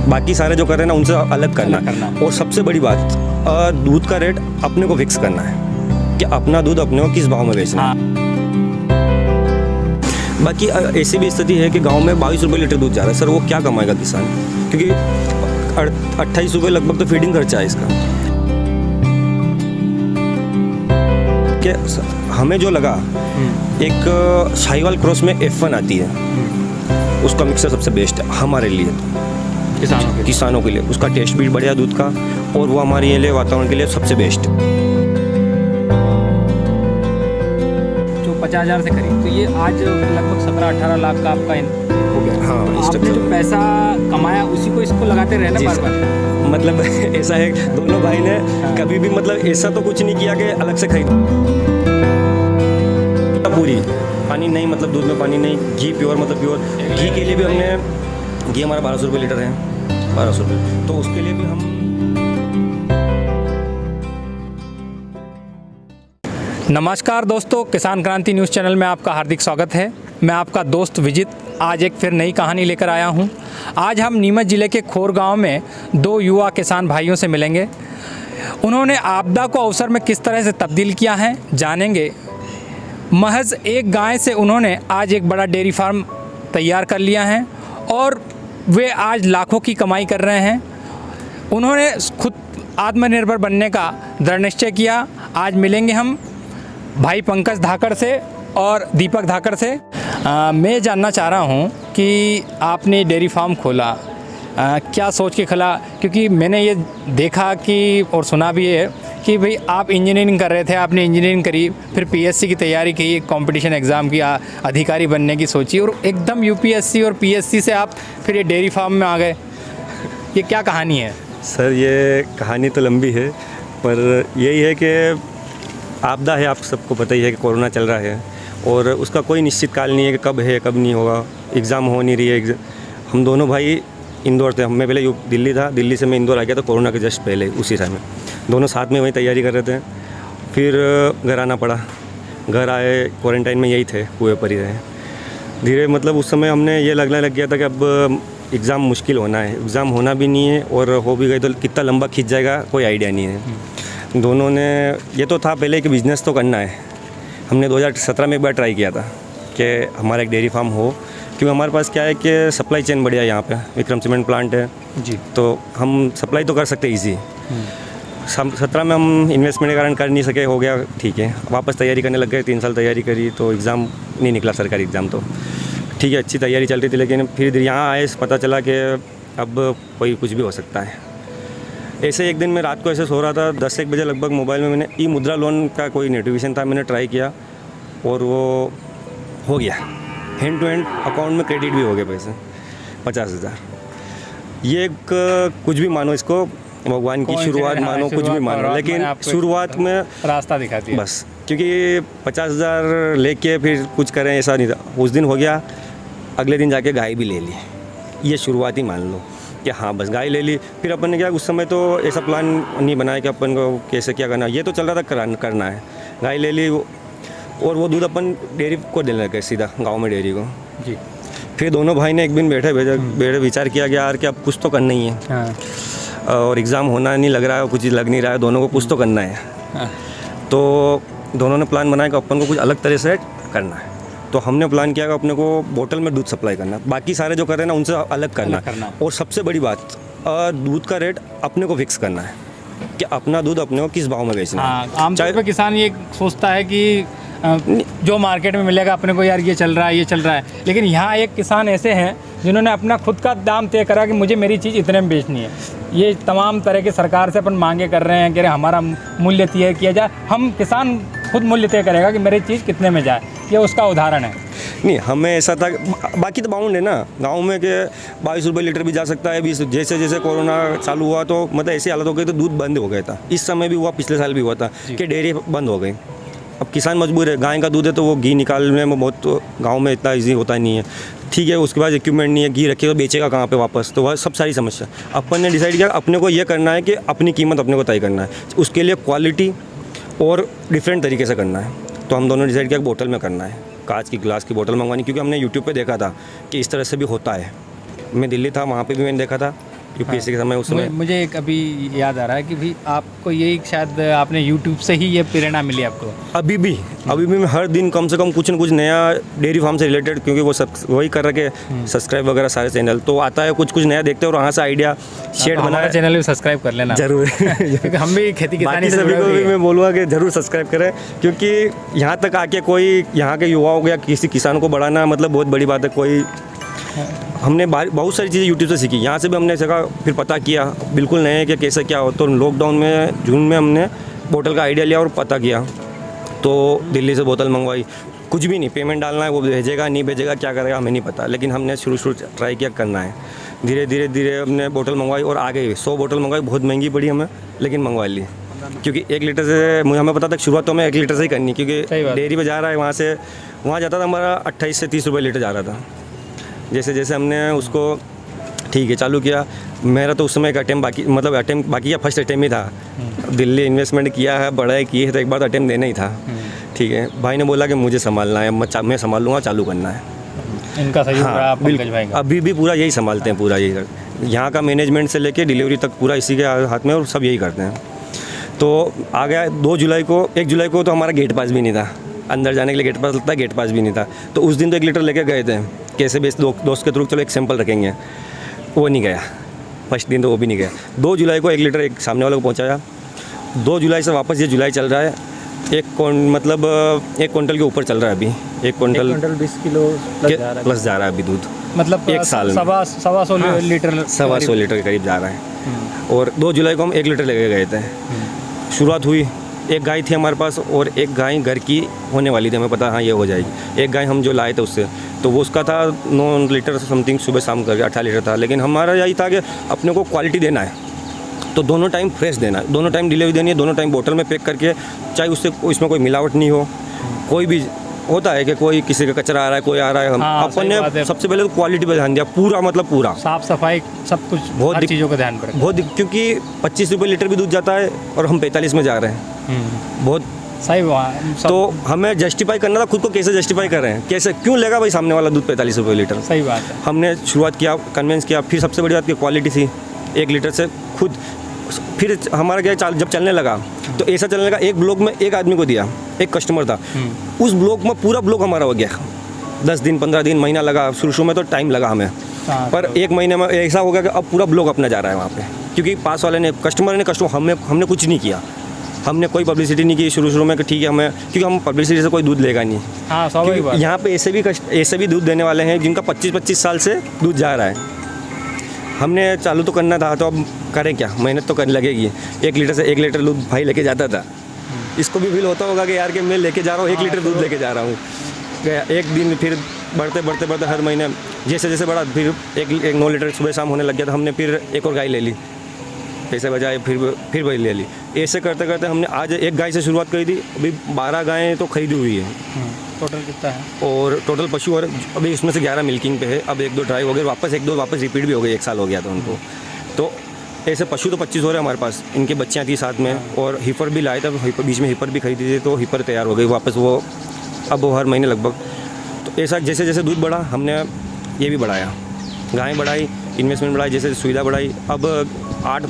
बाकी सारे जो कर रहे हैं ना उनसे अलग करना। और सबसे बड़ी बात, दूध का रेट अपने को फिक्स करना है कि अपना दूध अपने को किस भाव में बेचना है। बाकी ऐसी भी स्थिति है कि गांव में 22 रुपये लीटर दूध जा रहा है। सर वो क्या कमाएगा किसान, क्योंकि 28 रुपये लगभग तो फीडिंग खर्चा है इसका। कि हमें जो लगा, एक साहिवाल क्रॉस में F1 आती है, उसका मिक्सर सबसे बेस्ट है हमारे लिए, किसानों के लिए। उसका टेस्ट भी बढ़िया दूध का, और वो हमारे लिए वातावरण के लिए सबसे बेस्ट। जो 50,000 से खरीद, तो ये आज लगभग 17-18 लाख का आपका हो गया। हाँ, आपने जो पैसा कमाया उसी को इसको लगाते रहना बार बार। मतलब ऐसा है, दोनों भाई ने कभी भी मतलब ऐसा तो कुछ नहीं किया कि अलग से खरीद। पूरी पानी नहीं, मतलब दूध में पानी नहीं, घी प्योर, मतलब प्योर घी के लिए भी हमने, घी हमारा 1200 रुपये लीटर है, 1200 रुपये, तो उसके लिए भी हम। नमस्कार दोस्तों, किसान क्रांति न्यूज़ चैनल में आपका हार्दिक स्वागत है। मैं आपका दोस्त विजित आज एक फिर नई कहानी लेकर आया हूं। आज हम नीमच ज़िले के खोर गांव में दो युवा किसान भाइयों से मिलेंगे। उन्होंने आपदा को अवसर में किस तरह से तब्दील किया है जानेंगे। महज एक गाय से उन्होंने आज एक बड़ा डेयरी फार्म तैयार कर लिया है और वे आज लाखों की कमाई कर रहे हैं। उन्होंने खुद आत्मनिर्भर बनने का दृढ़ निश्चय किया। आज मिलेंगे हम भाई पंकज धाकड़ से और दीपक धाकड़ से। मैं जानना चाह रहा हूं कि आपने डेयरी फार्म खोला, क्या सोच के खोला? क्योंकि मैंने ये देखा कि और सुना भी है कि भाई आप इंजीनियरिंग कर रहे थे, आपने इंजीनियरिंग करी, फिर पीएससी की तैयारी की, कंपटीशन एग्ज़ाम किया, अधिकारी बनने की सोची और एकदम यूपीएससी और पीएससी से आप फिर ये डेयरी फार्म में आ गए। ये क्या कहानी है? सर ये कहानी तो लंबी है, पर यही है कि आपदा है, आप सबको पता ही है कि कोरोना चल रहा है और उसका कोई निश्चित काल नहीं है कि कब है कब नहीं होगा। एग्ज़ाम हो नहीं रही है। हम दोनों भाई इंदौर थे, मैं पहले दिल्ली था, दिल्ली से मैं इंदौर आ गया था कोरोना के जस्ट पहले, उसी समय दोनों साथ में वहीं तैयारी कर रहे थे। फिर घर आना पड़ा, घर आए, क्वारंटाइन में यही थे, कुएं पर ही रहे धीरे। मतलब उस समय हमने ये लगने लग गया था कि अब एग्ज़ाम मुश्किल होना है, एग्ज़ाम होना भी नहीं है और हो भी गई तो कितना लंबा खींच जाएगा कोई आइडिया नहीं है। दोनों ने ये तो था पहले कि बिज़नेस तो करना है। हमने 2017 में एक बार ट्राई किया था कि हमारा एक डेयरी फार्म हो, क्योंकि हमारे पास क्या है कि सप्लाई चेन बढ़िया है यहाँ पे, विक्रम सीमेंट प्लांट है जी, तो हम सप्लाई तो कर सकते ईजी। 17 में हम इन्वेस्टमेंट के कारण कर नहीं सके, हो गया ठीक है, वापस तैयारी करने लग गए। 3 साल तैयारी करी तो एग्ज़ाम नहीं निकला, सरकारी एग्ज़ाम तो ठीक है, अच्छी तैयारी चल रही थी, लेकिन फिर यहाँ आए पता चला कि अब कोई कुछ भी हो सकता है। ऐसे एक दिन मैं रात को ऐसे सो रहा था, 10-1 बजे लगभग मोबाइल में मैंने ई मुद्रा लोन का कोई नोटिफिकेशन था, मैंने ट्राई किया और वो हो गया, हैंड टू हैंड अकाउंट में क्रेडिट भी हो गए पैसे 50,000। ये एक कुछ भी मानो, इसको भगवान की शुरुआत मानो, कुछ भी मानो, लेकिन शुरुआत में रास्ता दिखाती है बस। क्योंकि 50,000 लेके फिर कुछ करें ऐसा नहीं था। उस दिन हो गया, अगले दिन जाके गाय भी ले ली। ये शुरुआत ही मान लो कि हाँ बस गाय ले ली। फिर अपन ने क्या, उस समय तो ऐसा प्लान नहीं बनाया कि अपन को कैसे क्या करना, ये तो चल रहा था करना है। गाय ले ली और वो दूध अपन डेयरी को देने लगे, सीधा गांव में डेयरी को जी। फिर दोनों भाई ने एक दिन बैठे विचार किया कि यार कि अब कुछ तो करना ही है। हाँ। और एग्ज़ाम होना नहीं लग रहा है, कुछ लग नहीं रहा है, दोनों को कुछ तो करना है। हाँ। तो दोनों ने प्लान बनाया कि अपन को कुछ अलग तरह से करना है। तो हमने प्लान किया कि अपने को बोतल में दूध सप्लाई करना, बाकी सारे जो कर रहे हैं ना उनसे अलग करना। और सबसे बड़ी बात, दूध का रेट अपने को फिक्स करना है कि अपना दूध अपने को किस भाव में बेचना है। आमतौर पर किसान ये सोचता है कि जो मार्केट में मिलेगा अपने को, यार ये चल रहा है, ये चल रहा है। लेकिन यहाँ एक किसान ऐसे हैं जिन्होंने अपना खुद का दाम तय करा कि मुझे मेरी चीज़ इतने में बेचनी है। ये तमाम तरह के सरकार से अपन मांगे कर रहे हैं कि हमारा मूल्य तय किया जाए। हम किसान खुद मूल्य तय करेगा कि मेरी चीज़ कितने में जाए, ये उसका उदाहरण है। नहीं, हमें ऐसा था, बाकी तो बाउंड है ना गांव में कि 22 रुपये लीटर भी जा सकता है। 20 जैसे जैसे कोरोना चालू हुआ तो मतलब ऐसी हालत हो गई तो दूध बंद हो गया था। इस समय भी हुआ, पिछले साल भी हुआ था कि डेयरी बंद हो गई। अब किसान मजबूर है, गाय का दूध है तो वो घी निकालने में बहुत, तो गाँव में इतना ईजी होता नहीं है। ठीक है, उसके बाद इक्विपमेंट नहीं है, घी रखेगा तो बेचेगा कहाँ पे वापस, तो वह सब सारी समस्या। अपन ने डिसाइड किया अपने को ये करना है कि अपनी कीमत अपने को तय करना है, उसके लिए क्वालिटी और डिफरेंट तरीके से करना है। तो हम दोनों डिसाइड किया बोतल में करना है, कांच की ग्लास की बोतल मंगवानी, क्योंकि हमने यूट्यूब पे देखा था कि इस तरह से भी होता है। मैं दिल्ली था, वहाँ पे भी मैंने देखा था यूपीएससी के समय उस समय। मुझे एक अभी याद आ रहा है कि भी आपको यही शायद आपने यूट्यूब से ही ये प्रेरणा मिली आपको। अभी भी मैं हर दिन कम से कम कुछ न कुछ नया डेयरी फार्म से रिलेटेड, क्योंकि वो सब वही कर रखे सब्सक्राइब वगैरह सारे चैनल, तो आता है कुछ नया देखते हैं और वहाँ से आइडिया शेड बनाया। चैनल भी सब्सक्राइब कर लेना जरूर क्योंकि हम भी खेती किसानी से सभी जुड़े को हुए भी हैं। मैं बोलूँगा कि ज़रूर सब्सक्राइब करें, क्योंकि यहाँ तक आके कोई यहाँ के युवाओं को या किसी किसान को बढ़ाना मतलब बहुत बड़ी बात है। कोई हमने बहुत सारी चीज़ें यूट्यूब से सीखी, यहाँ से भी हमने सीखा, फिर पता किया बिल्कुल नए कि कैसे क्या हो। तो लॉकडाउन में जून में हमने बोतल का आइडिया लिया और पता किया, तो दिल्ली से बोतल मंगवाई। कुछ भी नहीं, पेमेंट डालना है, वो भेजेगा नहीं भेजेगा क्या करेगा हमें नहीं पता, लेकिन हमने शुरू ट्राई किया करना है। धीरे धीरे हमने बोतल मंगवाई और आ गई 100 बोतल मंगवाई। बहुत महंगी पड़ी हमें, लेकिन मंगवा ली, क्योंकि 1 लीटर से मुझे हमें पता था शुरुआत तो हमें 1 लीटर से ही करनी, क्योंकि डेयरी पे जा रहा है, वहाँ जाता था हमारा 28 से 30 रुपये लीटर जा रहा था। जैसे जैसे हमने उसको ठीक है चालू किया, मेरा तो उस समय एक अटैम्प्ट बाकी या फर्स्ट अटैम्प्ट ही था। दिल्ली इन्वेस्टमेंट किया है, बढ़ाई की है, तो एक बार तो अटैम्प्ट देना ही था। ठीक है, भाई ने बोला कि मुझे संभालना है, मैं संभाल लूँगा, चालू करना है। इनका सही हाँ, पंकज भाई का अभी भी पूरा यही संभालते हैं, पूरा यही यहाँ का मैनेजमेंट से लेके डिलीवरी तक पूरा इसी के हाथ में, और सब यही करते हैं। तो आ गया 1 जुलाई को तो हमारा गेट पास भी नहीं था, अंदर जाने के लिए गेट पास लगता है, गेट पास भी नहीं था। तो उस दिन तो 1 लीटर लेके गए थे, कैसे भी दोस्त के थ्रू चलो एक सैंपल रखेंगे, वो नहीं गया। फर्स्ट दिन तो वो भी नहीं गया। 2 जुलाई को 1 लीटर एक सामने वाले को पहुंचाया। 2 जुलाई से वापस ये जुलाई चल रहा है, 1 क्विंटल के ऊपर चल रहा है अभी। 1 क्विंटल 20 किलो प्लस जा रहा है अभी दूध, मतलब 1 साल में 125 लीटर 125 लीटर के करीब जा रहा है। और 2 जुलाई को हम 1 लीटर लेके गए थे। शुरुआत हुई, एक गाय थी हमारे पास और एक गाय घर की होने वाली थी, हमें पता हाँ ये हो जाएगी। एक गाय हम जो लाए थे उससे, तो वो उसका था 9 लीटर समथिंग, सुबह शाम करके 18 लीटर था। लेकिन हमारा यही था कि अपने को क्वालिटी देना है, तो दोनों टाइम फ्रेश देना है, दोनों टाइम डिलीवरी देनी है, दोनों टाइम बोतल में पैक करके, चाहे उससे इसमें कोई मिलावट नहीं हो। कोई भी होता है कि कोई किसी का कचरा आ रहा है, कोई आ रहा है, अपन ने सबसे पहले तो क्वालिटी पर ध्यान दिया, पूरा साफ सफाई सब कुछ, बहुत चीज़ों का ध्यान रखा। बहुत, क्योंकि 25 रुपये लीटर भी दूध जाता है और हम 45 में जा रहे हैं। बहुत सही तो हमें जस्टिफाई करना था खुद को, कैसे जस्टिफाई कर रहे हैं, कैसे क्यों लेगा भाई सामने वाला दूध 45 रुपये लीटर। सही बात है। हमने शुरुआत किया, कन्विंस किया। फिर सबसे बड़ी बात की क्वालिटी थी। 1 लीटर से खुद फिर हमारा क्या जब चलने लगा, तो ऐसा चलने लगा, एक ब्लॉक में एक आदमी को दिया, एक कस्टमर था, उस ब्लॉक में पूरा ब्लॉक हमारा हो गया। 10 दिन 15 दिन महीना लगा, शुरू में तो टाइम लगा हमें, पर 1 महीने में ऐसा हो गया कि अब पूरा ब्लॉक अपना जा रहा है वहाँ पे, क्योंकि पास वाले ने कस्टमर हमने कुछ नहीं किया, हमने कोई पब्लिसिटी नहीं की शुरू में कि ठीक है हमें, क्योंकि हम पब्लिसिटी से कोई दूध लेगा नहीं। हाँ, स्वाभाविक बात। यहाँ पे ऐसे भी दूध देने वाले हैं जिनका 25-25 साल से दूध जा रहा है। हमने चालू तो करना था, तो अब करें क्या, मेहनत तो करनी लगेगी। 1 लीटर से 1 लीटर दूध भाई लेके जाता था, इसको भी फील होता होगा कि यार कि मैं लेके जा रहा हूँ, 1 लीटर दूध लेके जा रहा हूँ। एक दिन फिर बढ़ते हर महीने जैसे जैसे बढ़ा, फिर एक 9 लीटर सुबह शाम होने लग गया, तो हमने फिर एक और गाय ले ली, पैसे बजाए फिर वही ले ली। ऐसे करते करते हमने आज एक गाय से शुरुआत करी थी, अभी 12 गायें तो खरीदी हुई है। टोटल कितना है? और टोटल पशु, और अभी इसमें से 11 मिल्किंग पे है। अब 1-2 ड्राई हो गए, वापस 1-2 वापस रिपीट भी हो गए, 1 साल हो गया था उनको। तो ऐसे पशु तो 25 हो रहे हैं हमारे पास, इनकी बच्चियाँ थी साथ में, और हिपर भी लाए थे, बीच में हिपर भी खरीदी थी, तो हिपर तैयार हो गई वापस वो, अब वो हर महीने लगभग। तो ऐसा जैसे जैसे दूध बढ़ा, हमने ये भी बढ़ाया, गाय बढ़ाई, इन्वेस्टमेंट बढ़ाई, जैसे सुविधा बढ़ाई। अब 7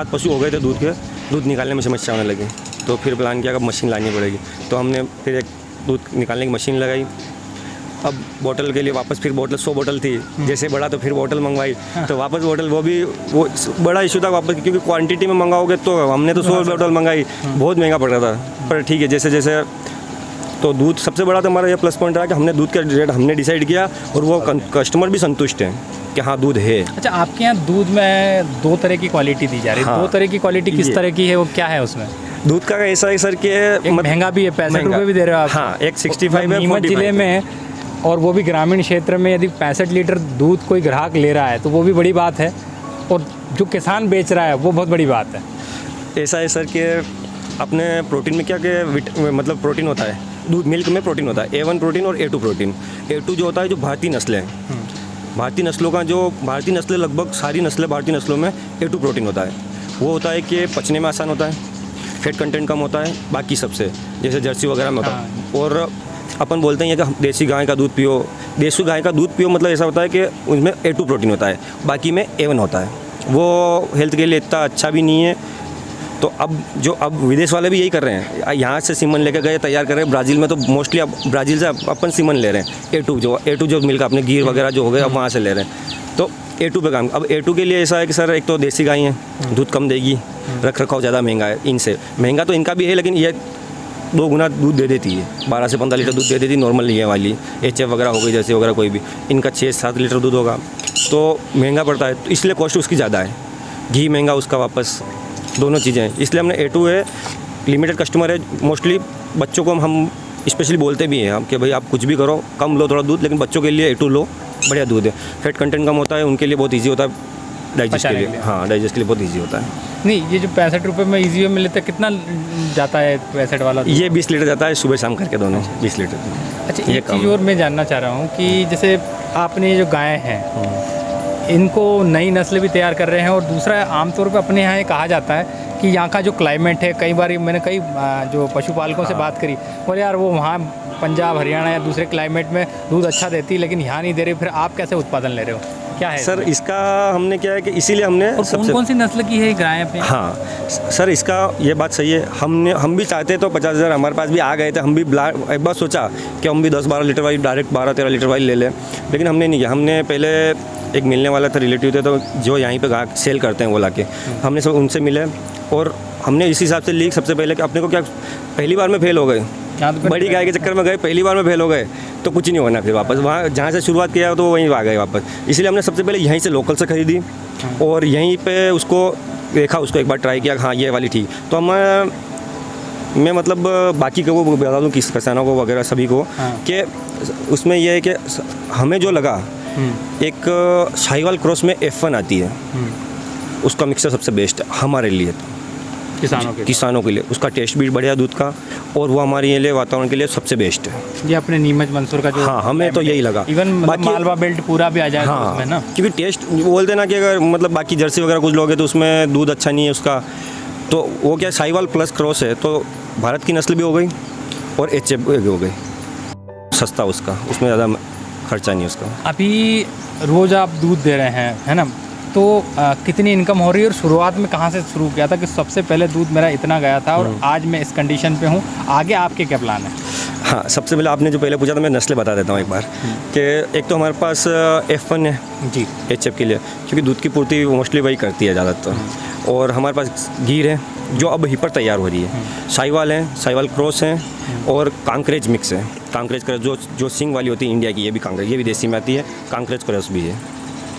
पशु हो गए थे दूध निकालने में समस्या होने लगी, तो फिर प्लान किया कि अब मशीन लानी पड़ेगी, तो हमने फिर एक दूध निकालने की मशीन लगाई। अब बोतल के लिए वापस फिर बोतल 100 बोतल थी, जैसे बढ़ा तो फिर बोतल मंगवाई, तो वापस बोतल, वो बड़ा इशू था वापस, क्योंकि क्वांटिटी में मंगाओगे तो हमने तो 100 बोतल मंगाई, बहुत महंगा पड़ रहा था। पर ठीक है, जैसे जैसे तो दूध सबसे बड़ा तो हमारा ये प्लस पॉइंट रहा कि हमने दूध का रेट हमने डिसाइड किया, और वो कस्टमर भी संतुष्ट हैं कि हाँ दूध है। अच्छा, आपके यहाँ दूध में 2 तरह की क्वालिटी दी जा रही है। हाँ, 2 तरह की क्वालिटी किस तरह की है, वो क्या है उसमें? दूध का ऐसा है सर कि महंगा भी है, 65 रुपये भी दे रहे हो आप। हाँ, एक 65 है, नीमच जिले में, और वो भी ग्रामीण क्षेत्र में, यदि 65 लीटर दूध कोई ग्राहक ले रहा है तो वो भी बड़ी बात है, और जो किसान बेच रहा है वो बहुत बड़ी बात है। ऐसा है सर कि अपने प्रोटीन में क्या कि मतलब प्रोटीन होता है, दूध मिल्क में प्रोटीन होता है, A1 प्रोटीन और A2 प्रोटीन। A2 जो होता है जो भारतीय नस्लें हैं, भारतीय नस्लों का जो भारतीय नस्लें, लगभग सारी नस्लें भारतीय नस्लों में A2 प्रोटीन होता है। वो होता है कि पचने में आसान होता है, फैट कंटेंट कम होता है बाकी सबसे, जैसे जर्सी वगैरह में होता है। और अपन बोलते हैं कि देसी गाय का दूध पियो, देसी गाय का दूध पियो, मतलब ऐसा होता है कि उसमें A2 प्रोटीन होता है, बाकी में A1 होता है। वो हेल्थ के लिए इतना अच्छा भी नहीं है। तो अब विदेश वाले भी यही कर रहे हैं, यहाँ से सीमन लेकर गए तैयार कर रहे हैं। ब्राज़ील में तो मोस्टली अब ब्राज़ील से अपन सीमन ले रहे हैं, A2 जो मिल्क अपने गिर वगैरह जो हो गए अब वहाँ से ले रहे हैं। तो A2 पे काम। अब A2 के लिए ऐसा है कि सर एक तो देसी गाय है, दूध कम देगी, रख रखाव ज़्यादा महंगा है इनसे। महंगा तो इनका भी है, लेकिन ये 2 गुना दूध दे देती है, 12 से 15 लीटर दूध दे देती है नॉर्मल ये वाली। HF वगैरह हो गई जैसे वगैरह कोई भी, इनका 6-7 लीटर दूध होगा, तो महंगा पड़ता है। तो इसलिए कॉस्ट उसकी ज़्यादा है, घी महंगा उसका वापस, दोनों चीज़ें हैं। इसलिए हमने A2 है, लिमिटेड कस्टमर है। मोस्टली बच्चों को हम स्पेशली बोलते भी हैं हम कि भाई आप कुछ भी करो, कम लो थोड़ा दूध, लेकिन बच्चों के लिए A2 लो, बढ़िया दूध है। फैट कंटेंट कम होता है, उनके लिए बहुत ईजी होता है डाइजेस्ट के लिए। हाँ, डाइजेस्ट के लिए बहुत ईजी होता है। नहीं, ये जो 65 रुपये में ईजी में लेते हैं, कितना जाता है 65 वाला? ये 20 लीटर जाता है सुबह शाम करके, दोनों 20 लीटर। अच्छा, एक चीज़ और मैं जानना चाह रहा हूँ कि जैसे आपने ये जो गायें हैं, इनको नई नस्ल भी तैयार कर रहे हैं, और दूसरा आमतौर पर अपने यहाँ ये कहा जाता है कि यहाँ का जो क्लाइमेट है, कई बार मैंने कई जो पशुपालकों से बात करी, बोले यार वो वहाँ पंजाब हरियाणा या दूसरे क्लाइमेट में दूध अच्छा देती, लेकिन यहाँ नहीं दे रही, फिर आप कैसे उत्पादन ले रहे हो, क्या है सर? इसका हमने क्या है कि इसीलिए हमने कौन सी नस्ल की है गायें पे? हाँ सर, इसका ये बात सही है। हम भी चाहते तो 50,000 हमारे पास भी आ गए थे, हम भी एक बार सोचा कि हम भी 10-12 लीटर वाली डायरेक्ट 12-13 लीटर वाली ले लें, लेकिन हमने नहीं किया। हमने पहले एक मिलने वाला था रिलेटिव थे, तो जो यहीं पे गाय सेल करते हैं वो लाके हमने सब उनसे मिले, और हमने इस हिसाब से ली सबसे पहले कि अपने को क्या पहली बार में फेल हो गए, बड़ी गाय के चक्कर में गए, पहली बार में फेल हो गए तो कुछ नहीं होना। फिर वापस वहाँ जहाँ से शुरुआत किया तो वहीं आ गए वापस। इसलिए हमने सबसे पहले यहीं से लोकल से खरीदी, और यहीं पे उसको देखा, उसको एक बार ट्राई किया, हाँ ये वाली ठीक। तो मैं मतलब बाकी को वो बता दूँ किस किसानों को वगैरह सभी को कि उसमें यह है कि हमें जो लगा, एक साहिवाल क्रॉस में F1 आती है, उसका मिक्सर सबसे बेस्ट है हमारे लिए, तो किसानों के लिए। उसका टेस्ट भी बढ़िया दूध का, और वो हमारे लिए वातावरण के लिए सबसे बेस्ट है। ये अपने नीमच मंसूर का जो, हाँ हमें तो यही लगा। इवन मालवा बेल्ट पूरा भी आ जाएगा उसमें ना, क्योंकि टेस्ट बोलते ना कि अगर मतलब बाकी जर्सी वगैरह कुछ लोगे तो उसमें दूध अच्छा नहीं है उसका, तो वो क्या साहिवाल प्लस क्रॉस है, तो भारत की नस्ल भी हो गई और HF भी हो गई, सस्ता उसका, उसमें ज़्यादा खर्चा नहीं उसका। अभी रोज़ आप दूध दे रहे हैं, है ना, तो कितनी इनकम हो रही है, और शुरुआत में कहाँ से शुरू किया था कि सबसे पहले दूध मेरा इतना गया था और आज मैं इस कंडीशन पे हूँ, आगे आपके क्या प्लान है? हाँ, सबसे पहले आपने जो पहले पूछा था, मैं नस्लें बता देता हूँ एक बार कि एक तो हमारे पास F1 है जी, HF के लिए, क्योंकि दूध की पूर्ति मोस्टली वही करती है ज़्यादातर। और हमारे पास गिर है जो अब वहीं पर तैयार हो रही है, साहिवाल है, साहिवाल क्रॉस है, और कांकरेज मिक्स है। कांकरेज क्रॉस जो सिंग वाली होती है इंडिया की, ये भी कांकरेज, ये भी देसी में आती है, कांकरेज क्रॉस भी है,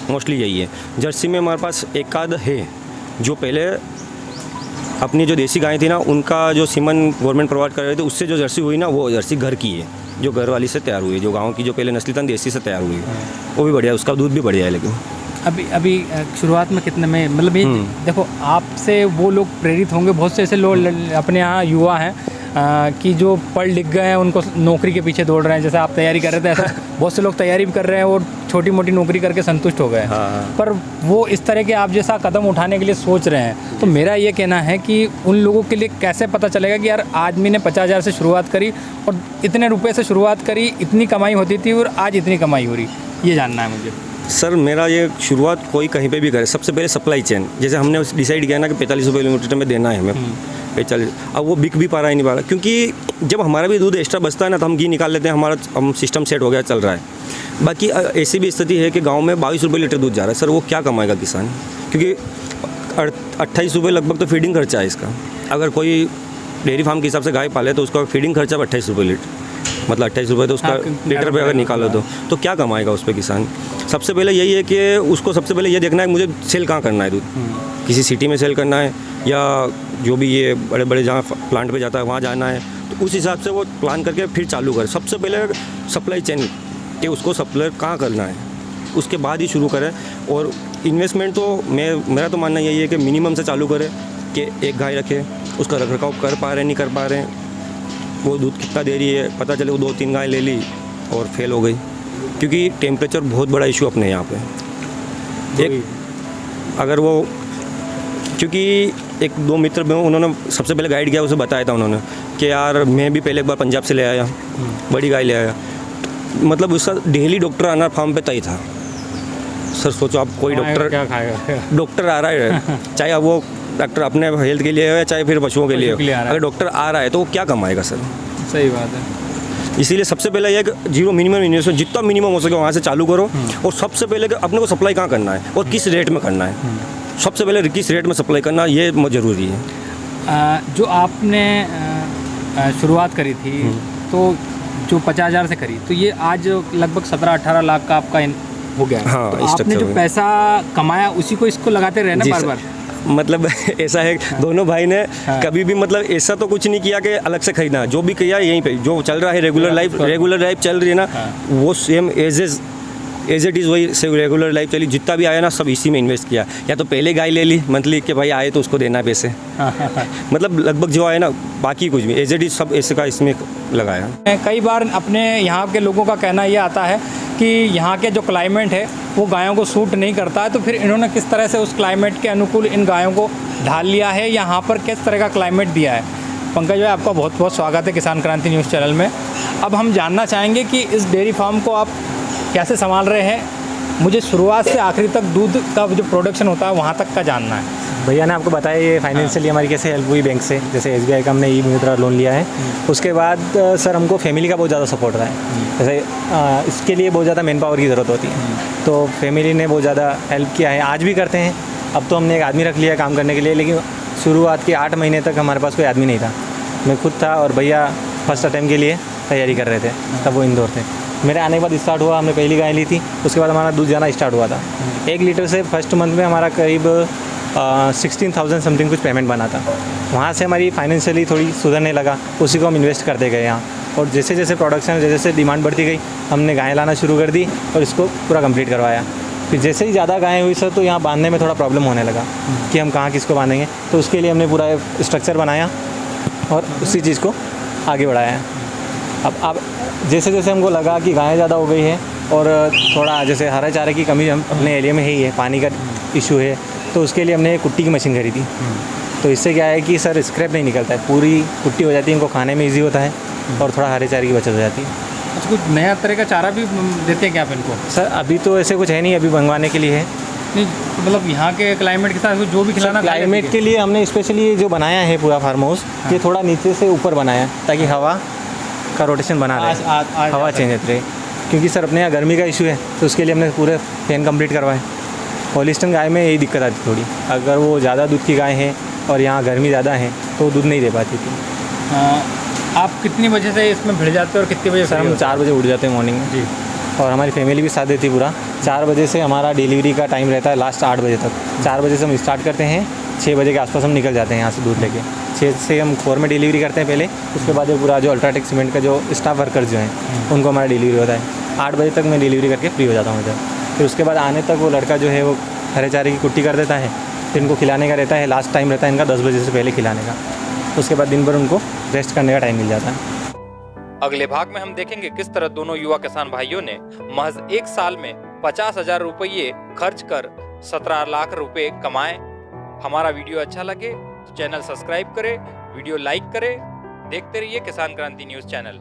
मोस्टली यही है। जर्सी में हमारे पास एक आध है, जो पहले अपनी जो देसी गायें थी ना, उनका जो सीमन गवर्नमेंट प्रोवाइड कर रहे थे, उससे जो जर्सी हुई ना, वो जर्सी घर की है, जो घर वाली से तैयार हुई है, जो गाँव की जो पहले नस्ली था देसी से तैयार हुई है, वो भी बढ़िया, उसका दूध भी बढ़िया है। लेकिन अभी शुरुआत में कितने में, मतलब ये देखो, आपसे वो लोग प्रेरित होंगे, बहुत से ऐसे लोग अपने यहाँ युवा हैं कि जो पढ़ लिख गए हैं, उनको नौकरी के पीछे दौड़ रहे हैं, जैसे आप तैयारी कर रहे थे, ऐसा बहुत से लोग तैयारी भी कर रहे हैं और छोटी मोटी नौकरी करके संतुष्ट हो गए। हाँ। पर वो इस तरह के आप जैसा कदम उठाने के लिए सोच रहे हैं, तो मेरा ये कहना है कि उन लोगों के लिए कैसे पता चलेगा कि यार आदमी ने 50,000 से शुरुआत करी और इतने रुपये से शुरुआत करी, इतनी कमाई होती थी और आज इतनी कमाई हो रही, ये जानना है मुझे। सर मेरा ये शुरुआत कोई कहीं पे भी करे, सबसे पहले सप्लाई चेन, जैसे हमने डिसाइड किया ना कि 45 रुपये किलोमीटर में देना है हमें, 45, अब वो बिक भी पा रहा है नहीं पा रहा, क्योंकि जब हमारा भी दूध एक्स्ट्रा बचता है ना, तो हम घी निकाल लेते हैं, हमारा हम सिस्टम सेट हो गया, चल रहा है। बाकी ऐसी भी स्थिति है कि गांव में 22 रुपये लीटर दूध जा रहा है, सर वो क्या कमाएगा किसान, क्योंकि 28 रुपये लगभग तो फीडिंग खर्चा है इसका। अगर कोई डेयरी फार्म के हिसाब से गाय पाले तो उसका फीडिंग खर्चा 28 रुपये लीटर, मतलब 28 रुपये तो उसका लीटर पे अगर निकालो तो क्या कमाएगा उस पर किसान। सबसे पहले यही है कि उसको सबसे पहले ये देखना है मुझे सेल कहाँ करना है दूध, किसी सिटी में सेल करना है या जो भी ये बड़े बड़े जहाँ प्लांट पे जाता है वहाँ जाना है, तो उस हिसाब से वो प्लान करके फिर चालू करे। सबसे पहले सप्लाई चेन कि उसको सप्लाई कहाँ करना है, उसके बाद ही शुरू करें। और इन्वेस्टमेंट तो मेरा तो मानना यही है कि मिनिमम से चालू करें, कि एक गाय रखे, उसका रख रखाव कर पा रहे नहीं कर पा रहे, वो दूध कितना दे रही है पता चले, वो 2-3 गाय ले ली और फेल हो गई, क्योंकि टेम्परेचर बहुत बड़ा इशू अपने यहाँ पे। एक अगर वो, क्योंकि 1-2 मित्र में उन्होंने सबसे पहले गाइड किया, उसे बताया था उन्होंने कि यार मैं भी पहले एक बार पंजाब से ले आया, बड़ी गाय ले आया, मतलब उसका डेली डॉक्टर आना फार्म पे तय था, सर सोचो आप कोई डॉक्टर क्या खाएगा? डॉक्टर आ रहा है, चाहे अब वो डॉक्टर अपने हेल्थ के लिए हो या चाहे फिर पशुओं के लिए हो, के लिए आ रहा है। अगर डॉक्टर आ रहा है तो वो क्या कमाएगा सर? सही बात है। इसीलिए सबसे पहले ये कि जीरो मिनिमम इन्वेस्टमेंट जितना मिनिमम हो सके वहाँ से चालू करो, और सबसे पहले कि अपने को सप्लाई कहाँ करना है और किस रेट में करना है, सबसे पहले किस रेट में सप्लाई करना ये ज़रूरी है। जो आपने शुरुआत करी थी तो जो 50,000 से करी, तो ये आज लगभग 17-18 लाख का आपका हो गया है। हाँ, तो इस आपने स्ट्रक्चर जो में। पैसा कमाया उसी को इसको लगाते रहे ना जी बार सर। बार? मतलब ऐसा है दोनों भाई ने कभी भी मतलब ऐसा तो कुछ नहीं किया कि अलग से खरीदना, जो भी किया यहीं पे जो चल रहा है रेगुलर लाइफ चल रही है ना, वो सेम एज इट इज़ वही से रेगुलर लाइफ चली, जितना भी आया ना सब इसी में इन्वेस्ट किया। या तो पहले गाय ले ली मंथली कि भाई आए तो उसको देना है पैसे, मतलब लगभग जो आए ना बाकी कुछ भी एज इट इज़ सब ऐसे का इसमें लगाया। कई बार अपने यहाँ के लोगों का कहना ये आता है कि यहाँ के जो क्लाइमेट है वो गायों को सूट नहीं करता है, तो फिर इन्होंने किस तरह से उस क्लाइमेट के अनुकूल इन गायों को ढाल लिया है, यहाँ पर किस तरह का क्लाइमेट दिया है। पंकज भाई, आपका बहुत बहुत स्वागत है किसान क्रांति न्यूज़ चैनल में। अब हम जानना चाहेंगे कि इस डेयरी फार्म को आप कैसे संभाल रहे हैं। मुझे शुरुआत से आखिरी तक दूध का जो प्रोडक्शन होता है वहाँ तक का जानना है। भैया ने आपको बताया ये फाइनेंशियली हमारी कैसे हेल्प हुई बैंक से, जैसे SBI का हमने ई-मित्रा लोन लिया है। उसके बाद सर हमको फैमिली का बहुत ज़्यादा सपोर्ट रहा है, जैसे इसके लिए बहुत ज़्यादा मैन पावर की ज़रूरत होती है, तो फैमिली ने बहुत ज़्यादा हेल्प किया है, आज भी करते हैं। अब तो हमने एक आदमी रख लिया काम करने के लिए, लेकिन शुरुआत के 8 महीने तक हमारे पास कोई आदमी नहीं था। मैं खुद था और भैया फर्स्ट अटैम्प्ट के लिए तैयारी कर रहे थे, तब वो इंदौर थे। मेरे आने के बाद स्टार्ट हुआ, हमने पहली गाय ली थी, उसके बाद हमारा दूध जाना स्टार्ट हुआ था। 1 लीटर से फर्स्ट मंथ में हमारा करीब 16,000 समथिंग कुछ पेमेंट बना था। वहाँ से हमारी फाइनेंशियली थोड़ी सुधरने लगा, उसी को हम इन्वेस्ट करते गए यहाँ, और जैसे जैसे प्रोडक्शन जैसे जैसे डिमांड बढ़ती गई हमने गायें लाना शुरू कर दी और इसको पूरा कंप्लीट करवाया। फिर जैसे ही ज़्यादा गायें हुई सर, तो यहाँ बांधने में थोड़ा प्रॉब्लम होने लगा कि हम कहाँ किसको बांधेंगे, तो उसके लिए हमने पूरा स्ट्रक्चर बनाया और उसी चीज़ को आगे बढ़ाया है। अब जैसे जैसे हमको लगा कि गायें ज़्यादा हो गई है और थोड़ा जैसे हरा चारे की कमी हम अपने एरिया में ही है, पानी का इशू है, तो उसके लिए हमने कुट्टी की मशीन खरीदी। तो इससे क्या है कि सर स्क्रैप नहीं निकलता है, पूरी कुट्टी हो जाती है, इनको खाने में ईजी होता है और थोड़ा हरे चारे की बचत हो जाती है। अच्छा, कुछ नया तरह का चारा भी देते हैं क्या आप इनको? सर अभी तो ऐसे कुछ है नहीं, अभी मंगवाने के लिए है। नहीं, मतलब यहाँ के क्लाइमेट के साथ जो भी खिलाना क्लाइमेट के लिए हमने स्पेशली जो बनाया है पूरा फार्म हाउस, ये थोड़ा नीचे से ऊपर बनाया है ताकि हवा का रोटेशन बना रहे, हवा चेंज होती रहे, क्योंकि सर अपने यहाँ गर्मी का इशू है, तो उसके लिए हमने पूरे फैन कंप्लीट करवाए। हॉलिस्टन गाय में यही दिक्कत आती थोड़ी, अगर वो ज़्यादा दूध की गाय है और यहाँ गर्मी ज़्यादा है तो दूध नहीं दे पाती थी। आप कितनी बजे से इसमें भिड़ जाते हो और कितनी बजे? सर हम 4 बजे उठ जाते हैं मॉर्निंग में जी, और हमारी फैमिली भी साथ देती पूरा। 4 बजे से हमारा डिलीवरी का टाइम रहता है लास्ट 8 बजे तक। 4 बजे से हम स्टार्ट करते हैं, 6 बजे के आसपास हम निकल जाते हैं यहाँ से दूध लेके। 6 से हम खोर में डिलीवरी करते हैं पहले, उसके बाद ये पूरा जो अल्ट्राटेक सीमेंट का जो स्टाफ वर्कर्स जो हैं उनको हमारा डिलीवरी होता है। 8 बजे तक मैं डिलीवरी करके फ्री हो जाता हूँ इधर। फिर उसके बाद आने तक वो लड़का जो है वो हरे चारे की कुट्टी कर देता है, फिर इनको खिलाने का रहता है। लास्ट टाइम रहता है इनका 10 बजे से पहले खिलाने का, उसके बाद दिन भर उनको रेस्ट करने का टाइम मिल जाता है। अगले भाग में हम देखेंगे किस तरह दोनों युवा किसान भाइयों ने महज 1 साल में 50,000 रुपये खर्च कर 17 लाख रुपए कमाए। हमारा वीडियो अच्छा लगे तो चैनल सब्सक्राइब करें, वीडियो लाइक करें, देखते रहिए किसान क्रांति न्यूज़ चैनल।